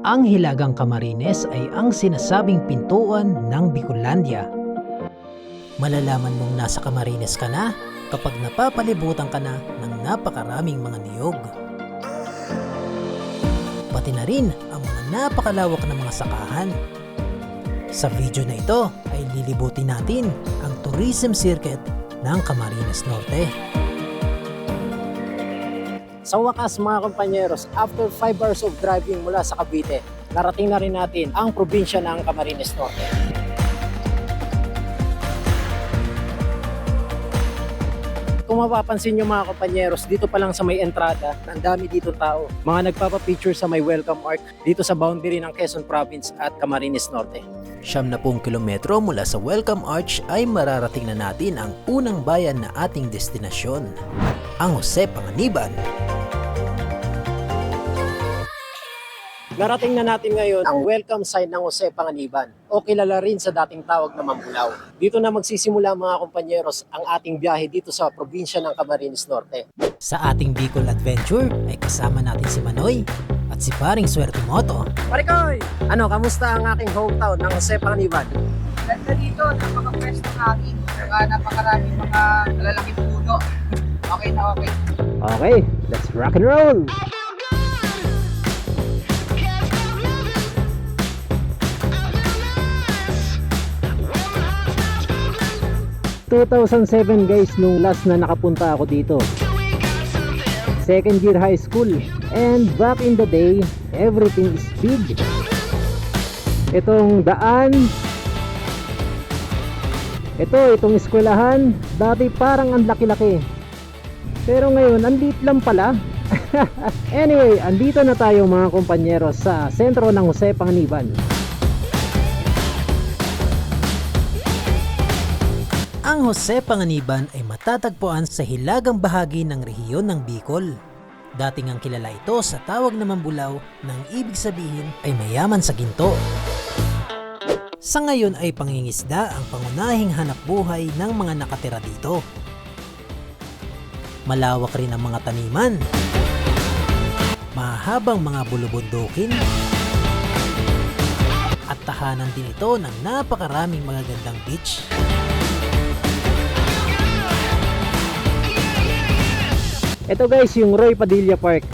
Ang Hilagang Camarines ay ang sinasabing pintuan ng Bicolandia. Malalaman mong nasa Camarines ka na kapag napapalibutan ka na ng napakaraming mga niyog. Pati na rin ang mga napakalawak na mga sakahan. Sa video na ito ay lilibutin natin ang tourism circuit ng Camarines Norte. Sa wakas mga kompanyeros, after 5 hours of driving mula sa Cavite, narating na rin natin ang probinsya ng Camarines Norte. Kung mapapansin nyo mga kompanyeros, dito pa lang sa may entrada, ang dami dito tao. Mga nagpapapicture sa may welcome arc dito sa boundary ng Quezon Province at Camarines Norte. 70 kilometro mula sa welcome arch ay mararating na natin ang unang bayan na ating destinasyon, ang Jose Panganiban. Narating na natin ngayon ang welcome sign ng Jose Panganiban o kilala rin sa dating tawag na Mambulau. Dito na magsisimula mga kompanyeros ang ating biyahe dito sa probinsya ng Camarines Norte. Sa ating Bicol Adventure ay kasama natin si Manoy at si Paring Swerte Moto. Parikoy! Ano, kamusta ang aking hometown ng Jose Panganiban? Ganda dito, napaka-fresh ng hangin. Saka napakaraming mga malalaking puno. Okay na okay. Okay, let's rock and roll! 2007 guys nung last na nakapunta ako dito. Second year high school. And back in the day, everything is big. Itong daan, itong eskwelahan, dati parang ang laki-laki. Pero ngayon, ang liit lang pala. Anyway, andito na tayo mga kompanyeros sa sentro ng Jose Panganiban. Ang Jose Panganiban ay matatagpuan sa hilagang bahagi ng rehiyon ng Bicol. Dating ang kilala ito sa tawag na Mambulau nang ibig sabihin ay mayaman sa ginto. Sa ngayon ay pangingisda ang pangunahing hanap buhay ng mga nakatira dito. Malawak rin ang mga taniman, mahabang mga bulubundukin, at tahanan din ito ng napakaraming magagandang beach. Ito guys, yung Roy Padilla Park.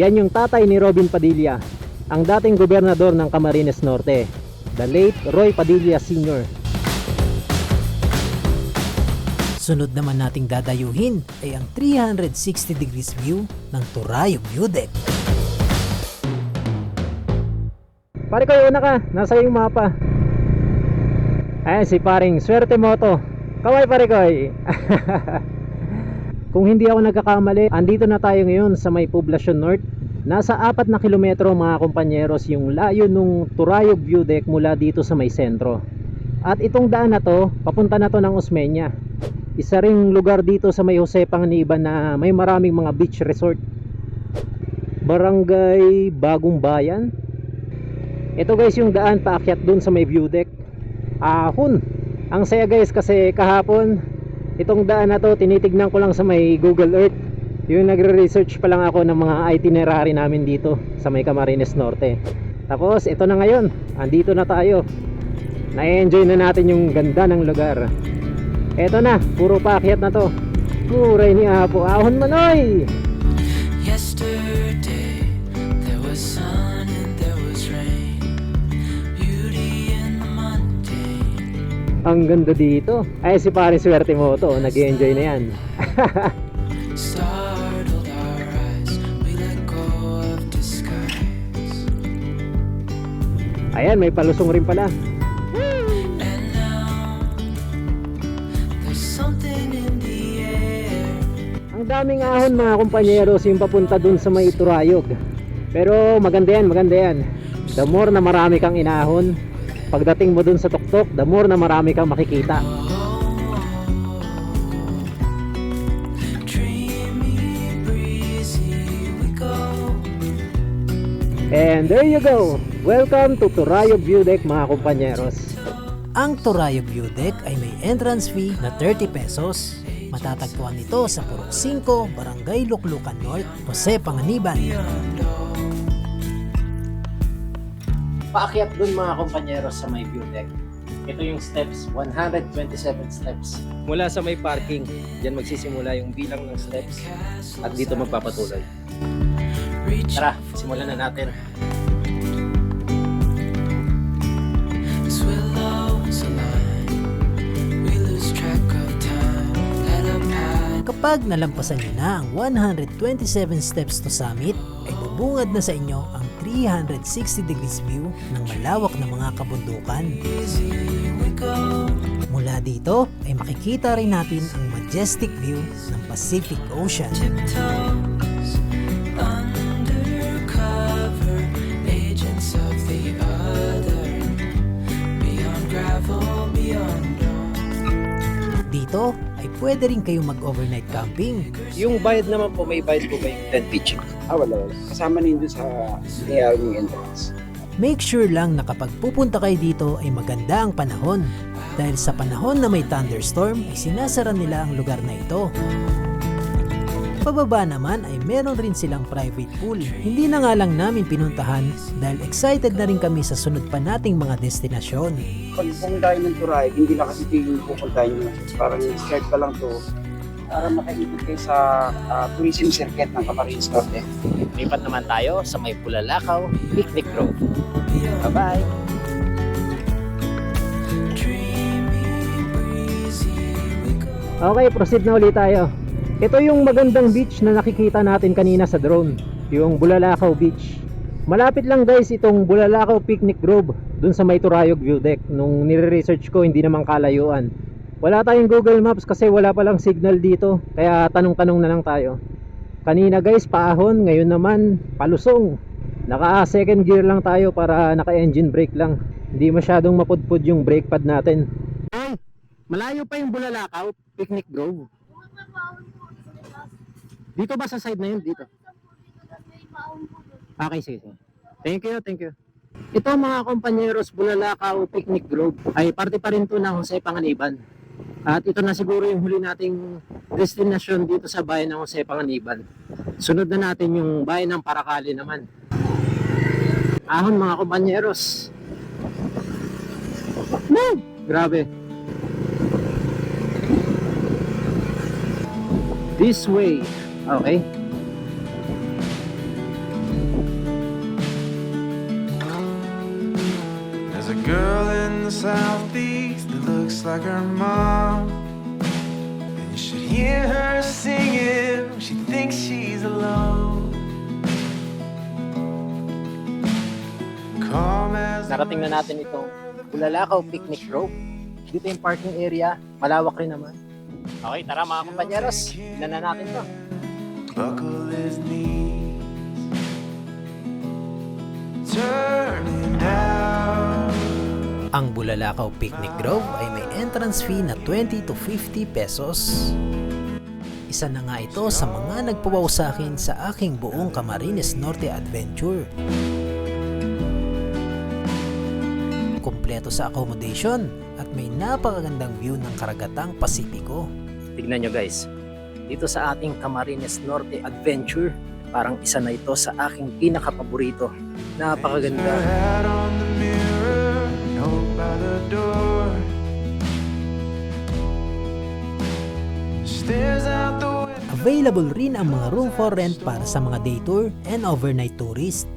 Yan yung tatay ni Robin Padilla, ang dating gobernador ng Camarines Norte, the late Roy Padilla Sr. Sunod naman nating dadayuhin ay ang 360 degrees view ng Turayog View Deck. Pare ko, una ka, nasa yung mapa. Ayan si Paring Swerte Moto. Kaway pare ko. Kung hindi ako nagkakamali, andito na tayo ngayon sa may Poblacion North. Nasa 4 na kilometro mga kompanyeros yung layo nung Turayog View Deck mula dito sa may sentro. At itong daan na to, papunta na to ng Osmeña. Isa ring lugar dito sa may Jose Panganiban na may maraming mga beach resort. Barangay Bagong Bayan. Ito guys yung daan paakyat dun sa may view deck. Ahon! Ang saya guys kasi kahapon itong daan na to tinitignan ko lang sa may Google Earth. Yung nagre-research pa lang ako ng mga itinerary namin dito sa may Camarines Norte. Tapos ito na ngayon, andito na tayo. Na-enjoy na natin yung ganda ng lugar. Ito na, puro paakyat na to. Puray ni Apo, ahon Manoy! Yesterday there was sun and there was rain. Beauty in the mundane. Ang ganda dito. Ay si Paring Swerte Moto, nag-enjoy na yan. Startled our eyes, we let go of disguise. Ayan, may palusong rin pala. And now there's something in the air. Ang daming ahon mga kompanyeros yung papunta dun sa may Turayog. Pero maganda yan, maganda yan. The more na marami kang inahon, pagdating mo dun sa tuktok, the more na marami kang makikita. Dreamy, breezy we go. And there you go! Welcome to Turayog View Deck mga kompanyeros. Ang Turayog View Deck ay may entrance fee na 30 pesos. Matatagpuan ito sa Purok 5, Barangay Luklukan North, Jose Panganiban. paakyat dun mga kompanyeros sa may view deck. Ito yung steps, 127 steps. Mula sa may parking, diyan magsisimula yung bilang ng steps at dito magpapatuloy. Tara, simulan na natin. As willows align, we lose track of time. Let a path Kapag nalampasan nyo na ang 127 steps to summit, ay bubungad na sa inyo ang 360 degrees view ng malawak na mga kabundukan. easy we go. Mula dito ay makikita rin natin ang majestic view ng Pacific Ocean. Tiptoes undercover, agents of the other. Beyond gravel, beyond dawn. Dito ay pwede rin kayong mag-overnight camping. Yung bayad naman po, may bayad po ba yung tent pitching? Wala. Kasama na yun sa ARMing entrance. Make sure lang na kapag pupunta kayo dito ay maganda ang panahon. Dahil sa panahon na may thunderstorm ay sinasara nila ang lugar na ito. Pababa naman ay meron rin silang private pool. Hindi na nga lang namin pinuntahan dahil excited na rin kami sa sunod pa nating mga destinasyon. Pag pumunta kayo ng Turay, hindi na kasi ito yung pupuntahin nyo. Parang start pa lang to para makaikot kayo sa tourism circuit ng Camarines Norte. Lipat naman tayo sa may Bulalakaw Picnic Grove. Bye-bye! Dreamy, breezy we go. Okay, proceed na ulit tayo. Ito yung magandang beach na nakikita natin kanina sa drone, yung Bulalakaw Beach. Malapit lang guys itong Bulalakaw Picnic Grove dun sa may Turayog View Deck. Nung nire-research ko, hindi naman kalayuan. Wala tayong Google Maps kasi wala palang signal dito, kaya tanong-tanong na lang tayo. Kanina guys paahon, ngayon naman palusong. Naka second gear lang tayo para naka engine brake lang. Hindi masyadong mapudpud yung brake pad natin. Ay, malayo pa yung Bulalakaw Picnic Grove. Dito ba sa side na yun? Dito. Okay, sige. Thank you, thank you. Ito mga kompanyeros, Bulalakaw Picnic Grove ay parte pa rin to ng Jose Panganiban. At ito na siguro yung huli nating destinasyon dito sa bayan ng Jose Panganiban. Sunod na natin yung bayan ng Paracali naman. Ahon mga kompanyeros. Woo! Grabe. This way. Okay. There's a girl in the southeast that looks like her mom. And you should hear her singing when she thinks she's alone. Calm as Narating na natin itong Bulalakaw Picnic Grove. Dito yung parking area. Malawak rin naman. Okay, tara mga kompanyeros. Tignan na natin to. buckle his knees, turning down. Ang Bulalakaw Picnic Grove ay may entrance fee na 20 to 50 pesos. Isa na nga ito sa mga nagpawaw sa akin sa aking buong Camarines Norte adventure. Kompleto sa accommodation at may napakagandang view ng karagatang Pasipiko. Tignan nyo guys. Dito sa ating Camarines Norte adventure, parang isa na ito sa aking pinakapaborito. Napakaganda. Her hat on the mirror, note by the door. Stares out the window. Available rin ang mga room for rent para sa mga day tour and overnight tourist.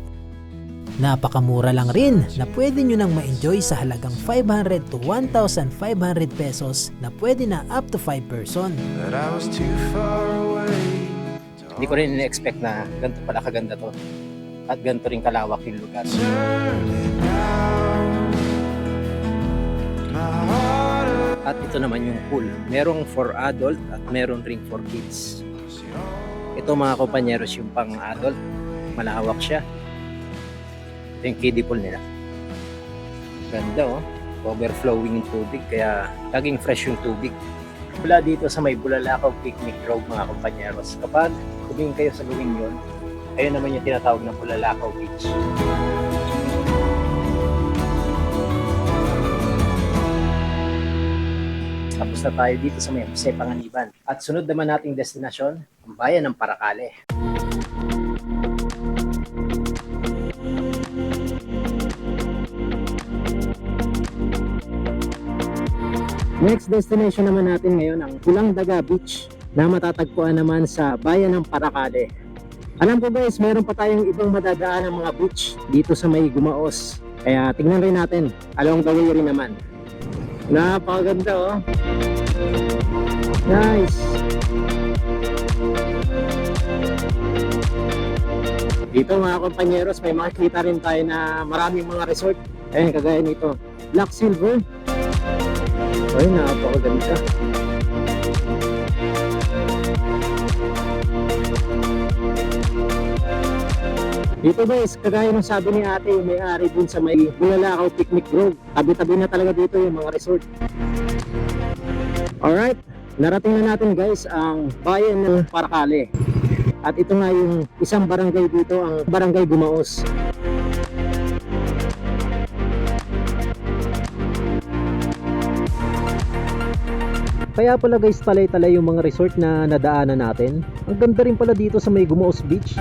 Napakamura lang rin na pwede nyo nang ma-enjoy sa halagang 500 to 1,500 pesos na pwede na up to 5 person. That I was too far away. Hindi ko rin in-expect na ganito pala kaganda to. At ganito rin kalawak yung lugar. Turning down. My heart At ito naman yung pool. Merong for adult at meron ring for kids. Ito mga kompanyeros yung pang adult. Malawak siya. Ito yung kiddie pool nila. Ganda oh. Overflowing yung tubig kaya laging fresh yung tubig. Mula dito sa may Bulalakaw Picnic Grove mga kompanyeros. Kapag tumingin kayo sa luwing yun, ayun naman yung tinatawag ng Bulalakaw Beach. Tapos na tayo dito sa may Jose Panganiban. At sunod naman nating destinasyon, ang bayan ng Paracale. Next destination naman natin ngayon ang Pulang Daga Beach na matatagpuan naman sa bayan ng Paracale. Alam ko guys, meron pa tayong ibang madadaan ng mga beach dito sa may Gumaos. Kaya tingnan rin natin, along the way rin naman. Napakaganda oh. Nice. Dito mga kompanyeros, may makikita rin tayo na maraming mga resort. Ayun, kagaya nito, Black Silver. Ay, napakaganda. Dito guys, kagaya ng sabi ni ate, may-ari dun sa may Bulalakaw Picnic Grove. Tabi-tabi na talaga dito yung mga resort. Alright, narating na natin guys ang bayan ng Paracale. At ito nga yung isang barangay dito, ang Barangay Gumaos. Kaya pala guys, talay-talay yung mga resort na nadaanan natin. Ang ganda rin pala dito sa may Gumaos Beach.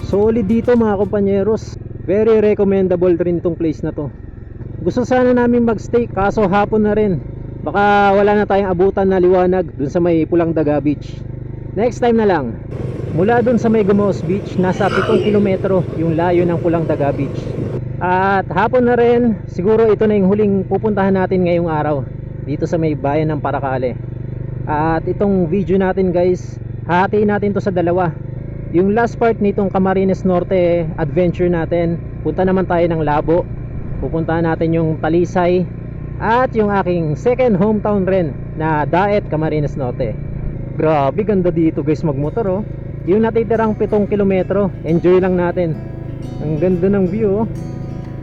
Solid dito mga kompanyeros. Very recommendable rin itong place na to. Gusto sana namin magstay kaso hapon na rin. Baka wala na tayong abutan na liwanag dun sa may Pulang Daga Beach. Next time na lang. Mula dun sa may Gumaos Beach, nasa 7 kilometro yung layo ng Pulang Daga Beach. At hapon na rin, siguro ito na yung huling pupuntahan natin ngayong araw dito sa may bayan ng Paracale. At itong video natin guys, hahatiin natin to sa dalawa. Yung last part nitong Camarines Norte adventure natin, punta naman tayo ng Labo. Pupuntahan natin yung Talisay at yung aking second hometown rin na Daet, Camarines Norte. Grabe, ganda dito guys magmotor oh. Yung natitirang 7 kilometro, enjoy lang natin. Ang ganda ng view oh.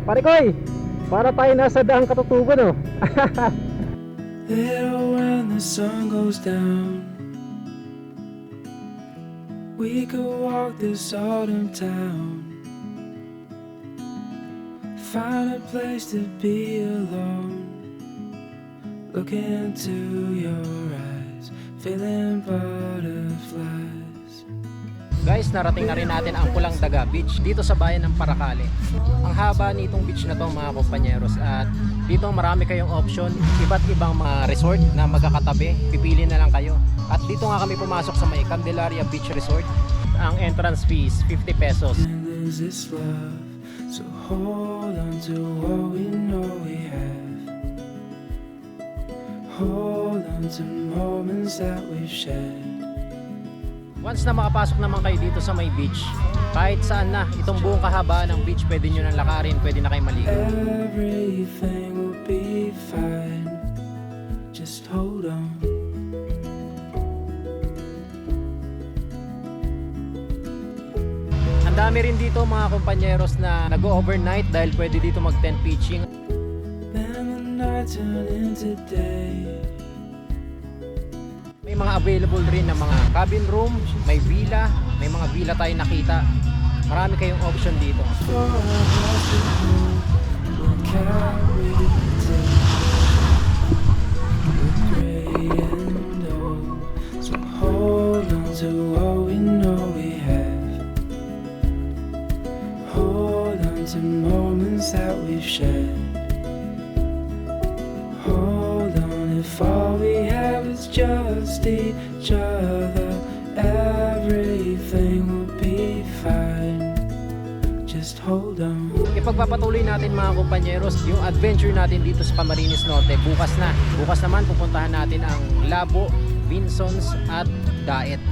Pare koy, para tayo nasa daang katutuban oh. Little when the sun goes down, we could walk this autumn town, find a place to be alone, look into your eyes, feeling butterflies. Guys, narating na rin natin ang Pulang Daga Beach dito sa bayan ng Paracale. Ang haba nitong beach na to mga kompanyeros, at dito marami kayong option, iba't ibang mga resort na magkakatabi, pipili na lang kayo. At dito nga kami pumasok sa may Candelaria Beach Resort. Ang entrance fees 50 pesos. And lose this love, so hold on to what we know we have. Hold on to moments that we've shared. Once na makapasok naman kayo dito sa may beach, kahit saan na, itong buong kahabaan ng beach pwede nyo nang lakarin, pwede na kayo maligo. Everything will be fine. Just hold on. Ang dami rin dito mga kompanyeros na nag-overnight dahil pwede dito mag-tent pitching. Then the night turn into day. May mga available rin na mga cabin room, may villa, may mga villa tayo nakita. Marami kayong option dito. For us to hold, we'll carry the day. We're gray and old, so hold on to what we know we have. Hold on to moments that we've shared. Hold on if all we have is just each other. Everything will be fine. Just hold on. Ipagpapatuloy natin mga kompanyeros yung adventure natin dito sa Camarines Norte bukas na. Bukas naman pupuntahan natin ang Labo, Vinsons at Daet.